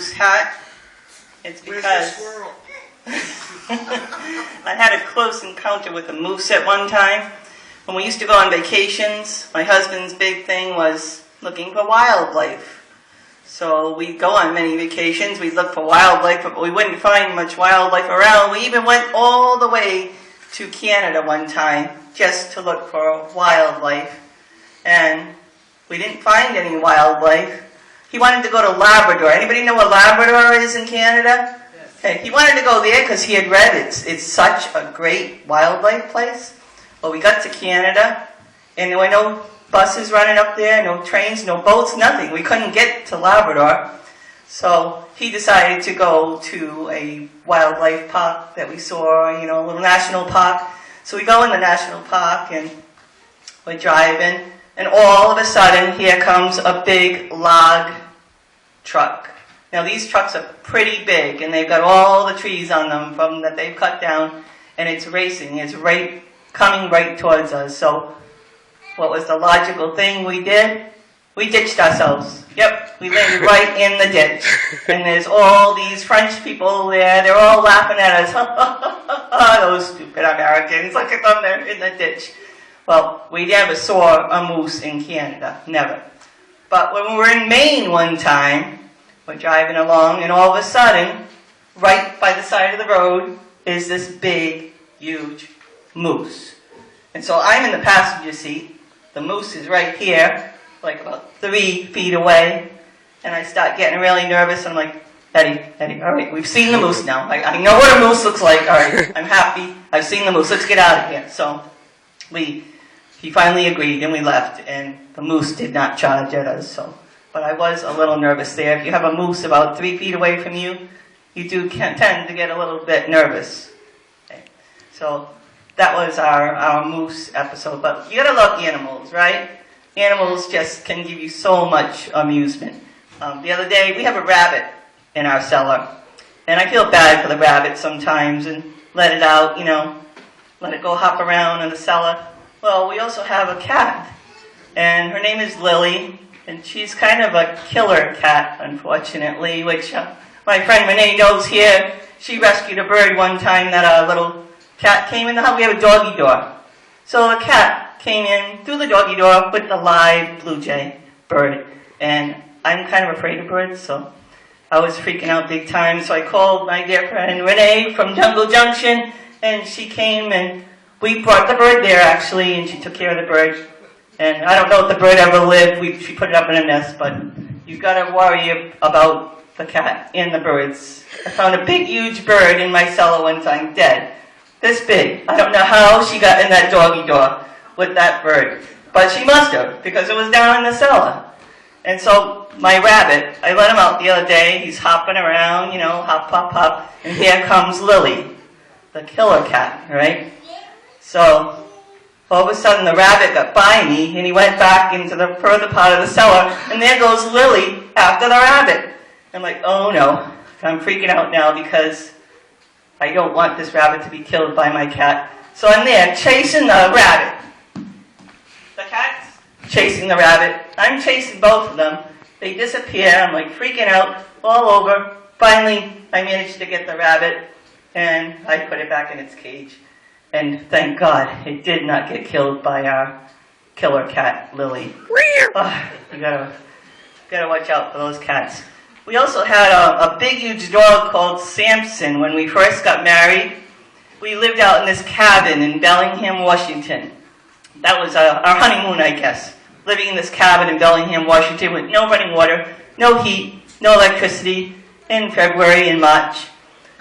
moose hat. It's Where's the because squirrel? I had a close encounter with a moose at one time. When we used to go on vacations, my husband's big thing was looking for wildlife. So we'd go on many vacations, we'd look for wildlife, but we wouldn't find much wildlife around. We even went all the way to Canada one time just to look for wildlife. And we didn't find any wildlife. He wanted to go to Labrador. Anybody know what Labrador is in Canada? Yes. Okay, he wanted to go there because he had read it's such a great wildlife place. Well, we got to Canada, and there were no buses running up there, no trains, no boats, nothing. We couldn't get to Labrador. So he decided to go to a wildlife park that we saw, a little national park. So we go in the national park, and we're driving, and all of a sudden, here comes a big log truck. Now, these trucks are pretty big, and they've got all the trees on them from that they've cut down, and it's racing. It's coming right towards us. So what was the logical thing we did? We ditched ourselves. Yep, we landed right in the ditch. And there's all these French people there. They're all laughing at us. Those stupid Americans. Look at them, they're in the ditch. Well, we never saw a moose in Canada. Never. But when we were in Maine one time, we're driving along, and all of a sudden, right by the side of the road, is this big, huge moose. And so I'm in the passenger seat. The moose is right here, like about 3 feet away. And I start getting really nervous. I'm like, Eddie, all right, we've seen the moose now. I know what a moose looks like. All right, I'm happy. I've seen the moose. Let's get out of here. So he finally agreed, and we left. And the moose did not charge at us. But I was a little nervous there. If you have a moose about 3 feet away from you, you do tend to get a little bit nervous. Okay. So that was our moose episode. But you gotta love animals, right? Animals just can give you so much amusement. The other day, we have a rabbit in our cellar. And I feel bad for the rabbit sometimes and let it out, let it go hop around in the cellar. Well, we also have a cat. And her name is Lily. And she's kind of a killer cat, unfortunately, which my friend Renee knows here. She rescued a bird one time that a little cat came in the house. We have a doggy door. So a cat came in through the doggy door with the live blue jay bird. And I'm kind of afraid of birds, so I was freaking out big time. So I called my dear friend Renee from Jungle Junction, and she came, and we brought the bird there, actually, and she took care of the bird. And I don't know if the bird ever lived. She put it up in a nest, but you've got to worry about the cat and the birds. I found a big, huge bird in my cellar one time, dead. This big. I don't know how she got in that doggy door with that bird. But she must have, because it was down in the cellar. And so my rabbit, I let him out the other day. He's hopping around, hop, hop, hop. And here comes Lily, the killer cat, right? So all of a sudden, the rabbit got by me, and he went back into the further part of the cellar, and there goes Lily after the rabbit. I'm like, oh no, I'm freaking out now because I don't want this rabbit to be killed by my cat. So I'm there chasing the rabbit. The cat's chasing the rabbit. I'm chasing both of them. They disappear. I'm like freaking out all over. Finally, I managed to get the rabbit, and I put it back in its cage. And thank God, it did not get killed by our killer cat, Lily. You gotta watch out for those cats. We also had a big, huge dog called Samson when we first got married. We lived out in this cabin in Bellingham, Washington. That was our honeymoon, I guess. Living in this cabin in Bellingham, Washington with no running water, no heat, no electricity in February and March.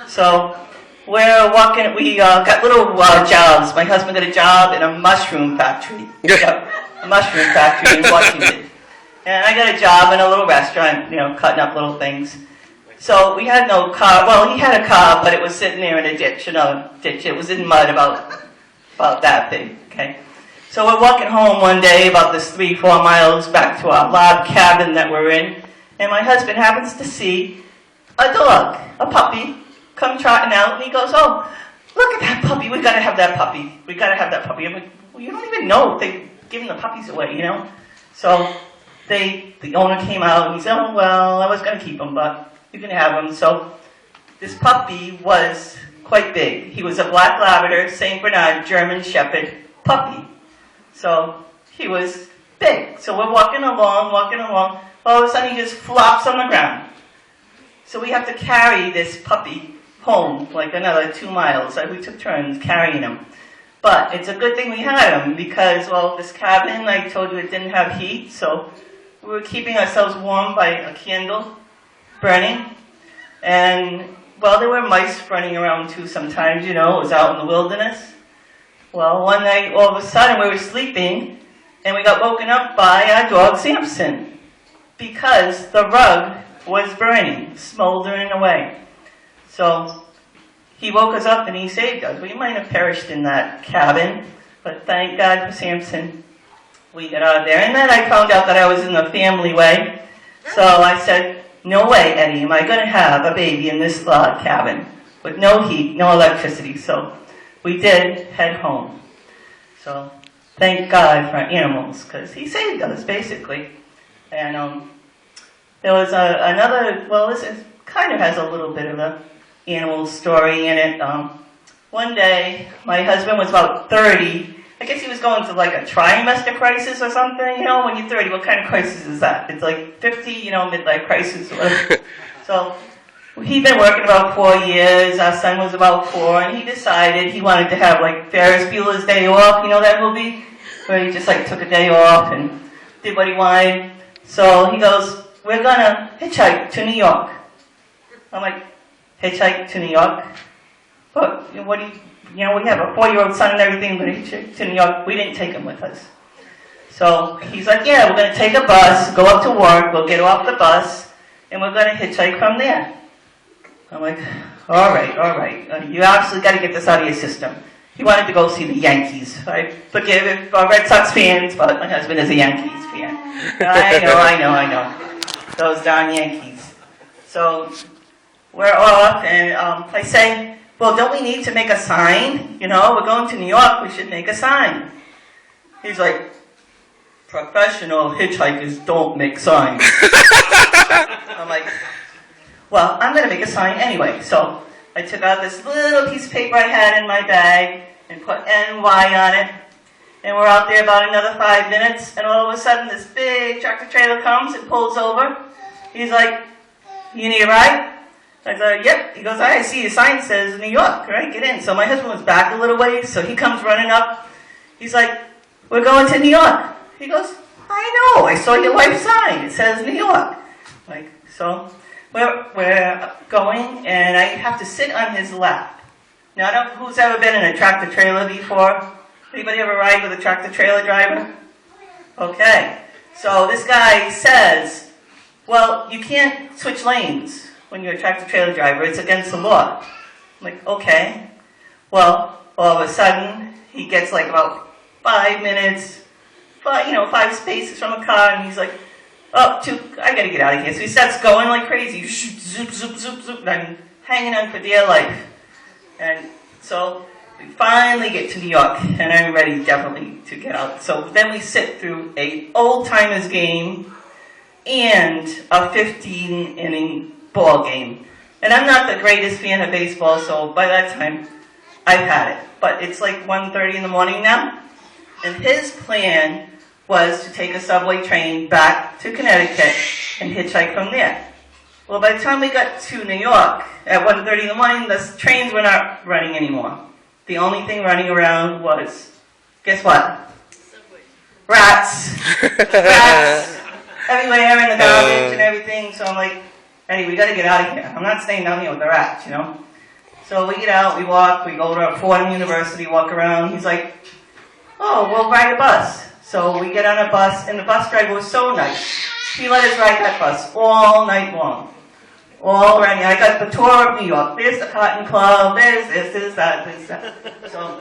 So we're walking, we got little jobs. My husband got a job in a mushroom factory. Yep, a mushroom factory in Washington. And I got a job in a little restaurant, cutting up little things. So we had no car. Well, he had a car, but it was sitting there in a ditch, ditch. It was in mud about that big, okay? So we're walking home one day about this 3-4 miles back to our log cabin that we're in. And my husband happens to see a dog, a puppy, come trotting out, and he goes, oh, look at that puppy, we gotta have that puppy. We gotta have that puppy. I'm like, well, you don't even know if they've given the puppies away, So the owner came out and he said, oh, well, I was gonna keep them, but you can have him. So this puppy was quite big. He was a black Labrador, St. Bernard, German Shepherd puppy. So he was big. So we're walking along. All of a sudden he just flops on the ground. So we have to carry this puppy home, like another 2 miles. We took turns carrying him. But it's a good thing we had him because, well, this cabin, I told you, it didn't have heat, so we were keeping ourselves warm by a candle burning. And, well, there were mice running around too sometimes, it was out in the wilderness. Well, one night, all of a sudden, we were sleeping, and we got woken up by our dog, Samson, because the rug was burning, smoldering away. So he woke us up and he saved us. We might have perished in that cabin, but thank God for Samson. We got out of there. And then I found out that I was in the family way. So I said, no way, Eddie, am I going to have a baby in this log cabin with no heat, no electricity. So we did head home. So thank God for animals, because he saved us, basically. And there was another, well, this kind of has a little bit of a animal story in it. One day, my husband was about 30. I guess he was going through like a trimester crisis or something. When you're 30, what kind of crisis is that? It's like 50, midlife crisis or whatever. So he'd been working about 4 years. Our son was about 4, and he decided he wanted to have like Ferris Bueller's Day Off. You know that movie? Where he just like took a day off and did what he wanted. So he goes, we're gonna hitchhike to New York. I'm like, hitchhike to New York? But what do we have a 4-year-old son and everything, but hitchhike to New York. We didn't take him with us. So he's like, yeah, we're going to take a bus, go up to work, we'll get off the bus, and we're going to hitchhike from there. I'm like, all right. You absolutely got to get this out of your system. He wanted to go see the Yankees. I forgive if Red Sox fans, but my husband is a Yankees fan. I know. Those darn Yankees. So we're off, and I say, well, don't we need to make a sign? We're going to New York, we should make a sign. He's like, professional hitchhikers don't make signs. I'm like, well, I'm going to make a sign anyway. So I took out this little piece of paper I had in my bag and put NY on it. And we're out there about another 5 minutes, and all of a sudden this big tractor trailer comes and pulls over. He's like, you need a ride? I said, yep. He goes, I see your sign says New York, right? Get in. So my husband was back a little ways, so he comes running up. He's like, we're going to New York. He goes, I know. I saw your wife's sign. It says New York. So we're going, and I have to sit on his lap. Now, I don't know who's ever been in a tractor trailer before. Anybody ever ride with a tractor trailer driver? Okay. So this guy says, well, you can't switch lanes when you're a tractor trailer driver. It's against the law. I'm like, okay. Well, all of a sudden, he gets like about 5 minutes, 5 spaces from a car, and he's like, I gotta get out of here. So he starts going like crazy. Zoop, zoop, zoop, zoop. And I'm hanging on for dear life. And so we finally get to New York, and I'm ready definitely to get out. So then we sit through a old-timers game and a 15-inning ball game. And I'm not the greatest fan of baseball, so by that time, I've had it. But it's like 1:30 in the morning now. And his plan was to take a subway train back to Connecticut and hitchhike from there. Well, by the time we got to New York at 1:30 in the morning, the trains were not running anymore. The only thing running around was, guess what? Subway. Rats. Rats everywhere in the garbage and everything. So I'm like, Eddie, we got to get out of here. I'm not staying down here with the rats, So we get out, we walk, we go to Fordham University, walk around. He's like, oh, we'll ride a bus. So we get on a bus, and the bus driver was so nice. He let us ride that bus all night long. All around. I got the tour of New York. There's the Cotton Club. There's this, there's that, there's that. So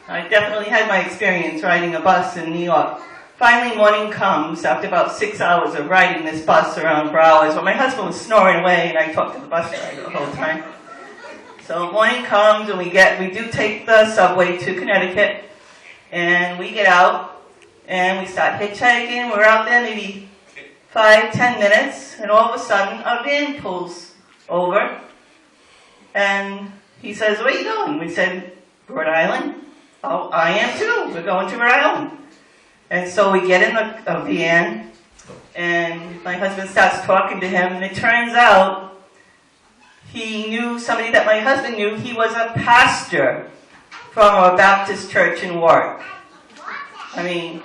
I definitely had my experience riding a bus in New York. Finally, morning comes after about 6 hours of riding this bus around for hours. But my husband was snoring away, and I talked to the bus driver the whole time. So morning comes, and we do take the subway to Connecticut, and we get out, and we start hitchhiking. We're out there maybe 5-10 minutes, and all of a sudden, a van pulls over, and he says, "Where are you going?" We said, "Rhode Island." "Oh, I am too. We're going to Rhode Island." And so we get in a van, and my husband starts talking to him, and it turns out he knew somebody that my husband knew. He was a pastor from a Baptist church in Warwick. I mean,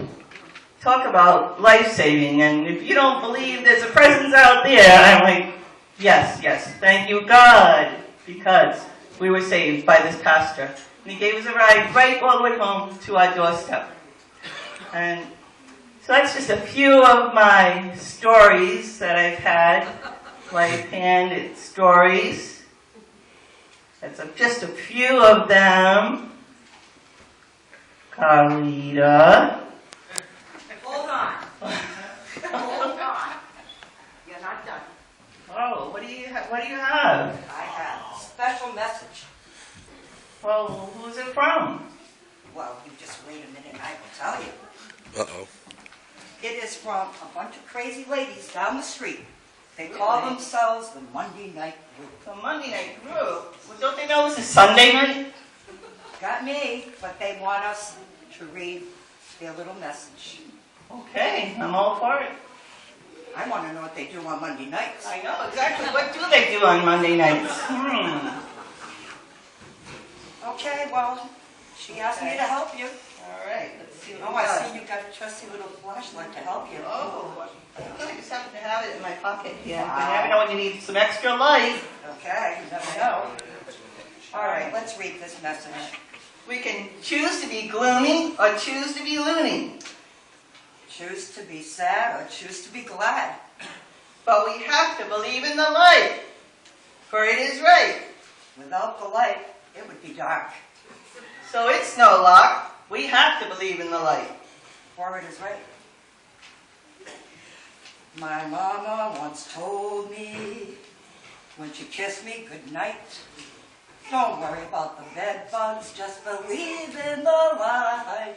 talk about life-saving, and if you don't believe there's a presence out there, I'm like, yes, thank you God, because we were saved by this pastor. And he gave us a ride right all the way home to our doorstep. And so that's just a few of my stories that I've had, life-handed stories. That's just a few of them. Carlita. Hold on. Hold on. You're not done. Oh, what do you have? I have a special message. Well, who's it from? Well, you just wait a minute and I will tell you. Uh-oh. It is from a bunch of crazy ladies down the street. They call themselves the Monday Night Group. The Monday night group. Well, don't they know it's a Sunday night? Got me, but they want us to read their little message. Okay, I'm all for it. I want to know what they do on Monday nights. I know exactly. What do they do on Monday nights? Okay, well, she asked me to help you. All right, let's see what Oh, we I got. see you got a trusty little flashlight to help you. Oh, I just happen to have it in my pocket here. Wow. You never know when you need some extra light. Okay, you never know. All right, let's read this message. We can choose to be gloomy or choose to be loony. Choose to be sad or choose to be glad. But we have to believe in the light, for it is right. Without the light, it would be dark. So it's no luck. We have to believe in the light. For it is right. My mama once told me when she kissed me good night, don't worry about the bed bugs, just believe in the light.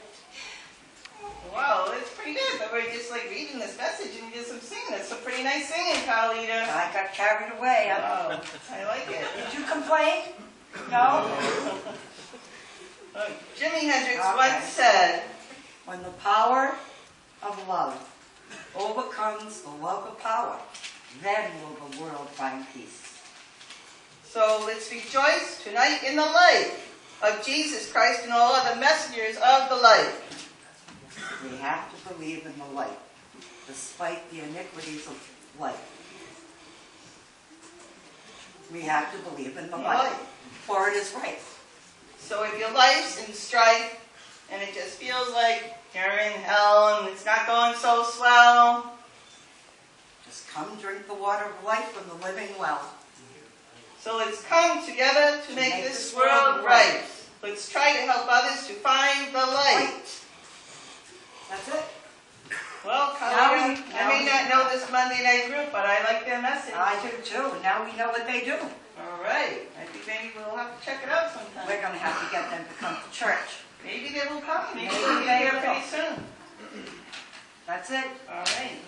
Wow, it's pretty good. But we're just like reading this message and you did some singing. It's some pretty nice singing, Carlita. I got carried away. Wow, I like it. Did you complain? No? Jimi Hendrix Okay. once said, When the power of love overcomes the love of power, then will the world find peace. so let's rejoice tonight in the light of Jesus Christ and all other messengers of the light. We have to believe in the light, despite the iniquities of life. We have to believe in the light, for it is right. So if your life's in strife and it just feels like you're in hell and it's not going so swell, Just come drink the water of life from the living well. so let's come together to make this world right. Let's try to help others to find the light. That's it. Well, Now Carlita, we- I may not know this Monday night group, but I like their message. I do too. Now we know what they do. All right. I think maybe we'll have to check it out sometime. We're going to have to get them to come to church. Maybe they will come. Maybe Maybe they'll be they here will. pretty soon. That's it. All right.